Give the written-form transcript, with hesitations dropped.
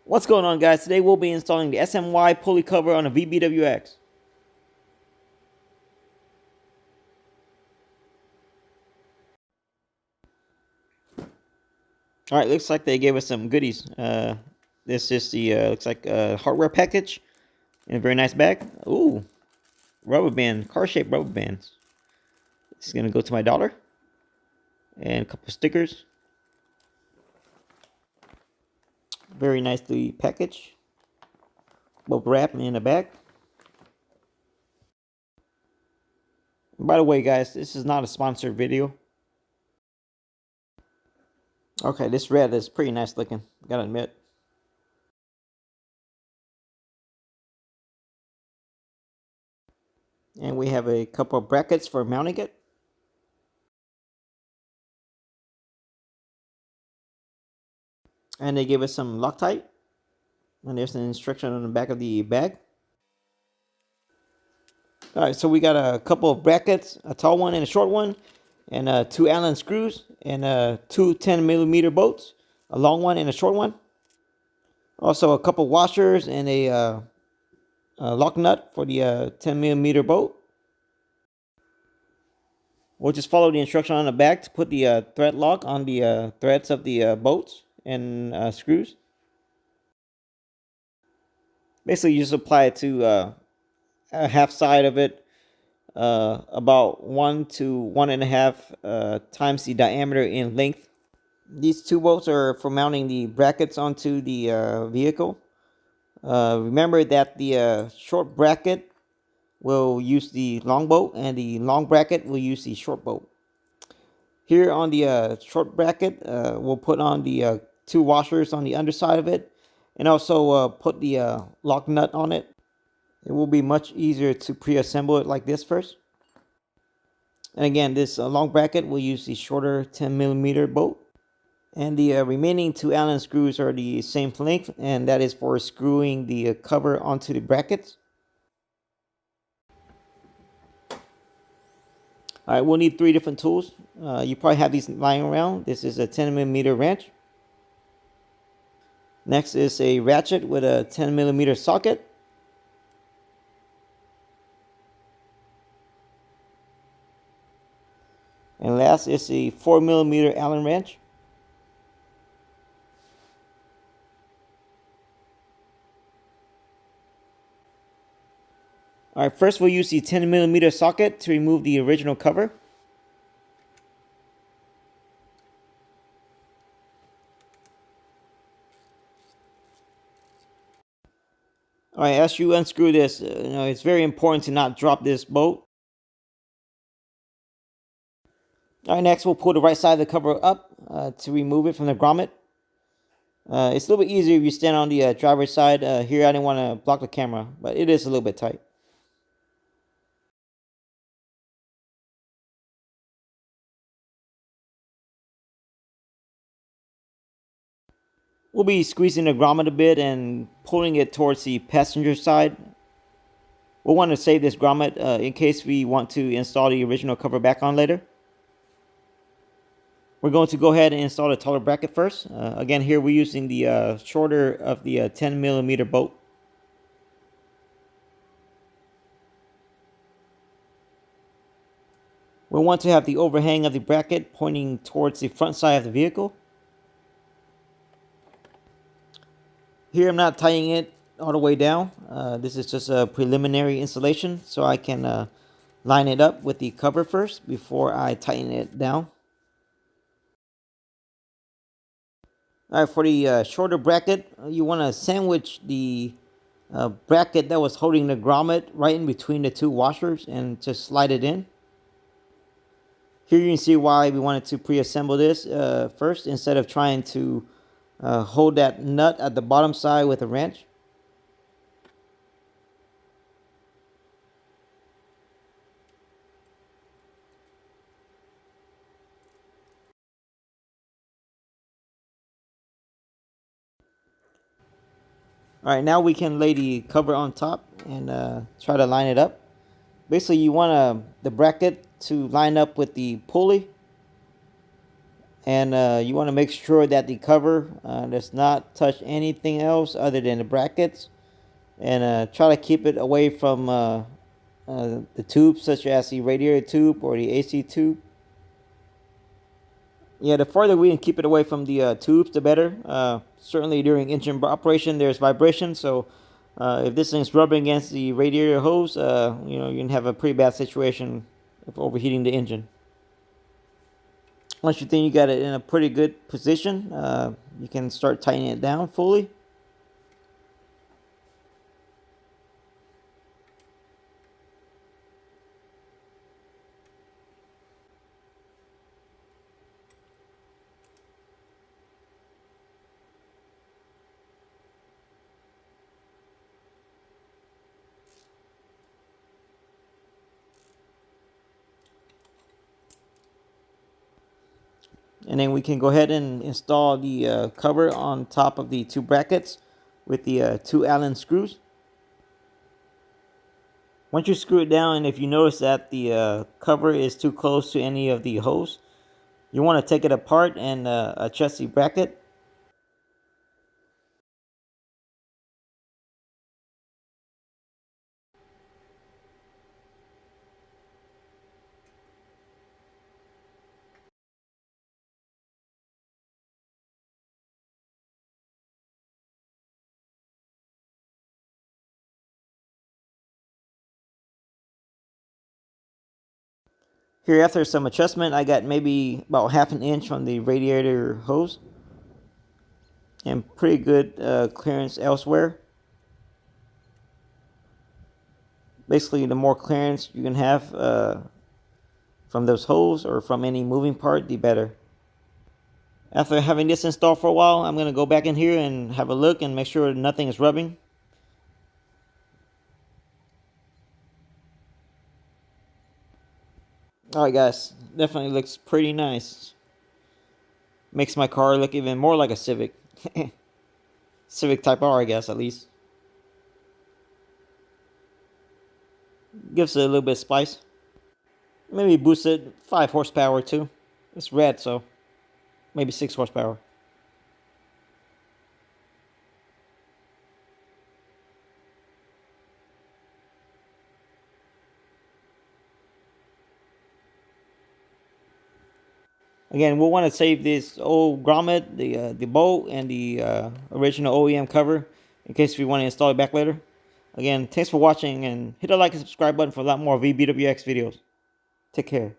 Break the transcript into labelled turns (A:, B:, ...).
A: What's going on, guys? Today we'll be installing the SMY pulley cover on a VB WRX. Alright, looks like they gave us some goodies. This is the, looks like a hardware package in a very nice bag. Ooh, rubber band, car-shaped rubber bands. This is going to go to my daughter. And a couple stickers. Very nicely packaged. Bubble wrap in the bag. And by the way, guys, this is not a sponsored video. Okay, this red is pretty nice looking, gotta admit. And we have a couple of brackets for mounting it. And they gave us some Loctite. And there's an instruction on the back of the bag. Alright, so we got a couple of brackets, a tall one and a short one, and 2 Allen screws, and 2 10mm bolts, a long one and a short one. Also a couple washers and a lock nut for the 10mm bolt. We'll just follow the instruction on the back to put the thread lock on the threads of the bolts and screws. Basically, you just apply it to a half side of it, about 1 to 1.5 times the diameter in length. These 2 bolts are for mounting the brackets onto the vehicle. Remember that the short bracket will use the long bolt, and the long bracket will use the short bolt. Here on the short bracket, we'll put on the 2 washers on the underside of it, and also put the lock nut on it. It will be much easier to pre-assemble it like this first. And again, this long bracket will use the shorter 10mm bolt. And the remaining 2 Allen screws are the same length, and that is for screwing the cover onto the brackets. Alright, we'll need 3 different tools. You probably have these lying around. This is a 10mm wrench. Next is a ratchet with a 10mm socket. And last is a 4mm Allen wrench. Alright, first we'll use the 10mm socket to remove the original cover. Alright, as you unscrew this, it's very important to not drop this bolt. Alright, next we'll pull the right side of the cover up to remove it from the grommet. It's a little bit easier if you stand on the driver's side. Here I didn't want to block the camera, but it is a little bit tight. We'll be squeezing the grommet a bit and pulling it towards the passenger side. We'll want to save this grommet in case we want to install the original cover back on later. We're going to go ahead and install the taller bracket first. Again, here we're using the shorter of the 10mm bolt. We'll want to have the overhang of the bracket pointing towards the front side of the vehicle. Here I'm not tying it all the way down. This is just a preliminary installation, so I can line it up with the cover first before I tighten it down. Alright, for the shorter bracket, you want to sandwich the bracket that was holding the grommet right in between the 2 washers and just slide it in. Here you can see why we wanted to pre-assemble this first instead of trying to hold that nut at the bottom side with a wrench. Alright, now we can lay the cover on top and try to line it up. Basically, you want the bracket to line up with the pulley. And you want to make sure that the cover does not touch anything else other than the brackets, and try to keep it away from the tubes, such as the radiator tube or the AC tube. Yeah, the farther we can keep it away from the tubes, the better. Certainly during engine operation, there's vibration, so if this thing's rubbing against the radiator hose, you know, you can have a pretty bad situation of overheating the engine. Once you think you got it in a pretty good position, you can start tightening it down fully. And then we can go ahead and install the cover on top of the two brackets with the two Allen screws. Once you screw it down, and if you notice that the cover is too close to any of the holes, you want to take it apart and adjust the bracket. Here, after some adjustment, I got maybe about half an inch from the radiator hose and pretty good clearance elsewhere. Basically, the more clearance you can have from those holes or from any moving part, the better. After having this installed for a while, I'm going to go back in here and have a look and make sure nothing is rubbing. Alright guys, definitely looks pretty nice. Makes my car look even more like a Civic. Civic Type R, I guess, at least. Gives it a little bit of spice. Maybe boost it 5 horsepower too. It's red, so maybe 6 horsepower. Again, we'll want to save this old grommet, the bolt, and the original OEM cover in case we want to install it back later. Again, thanks for watching, and hit the like and subscribe button for a lot more VBWX videos. Take care.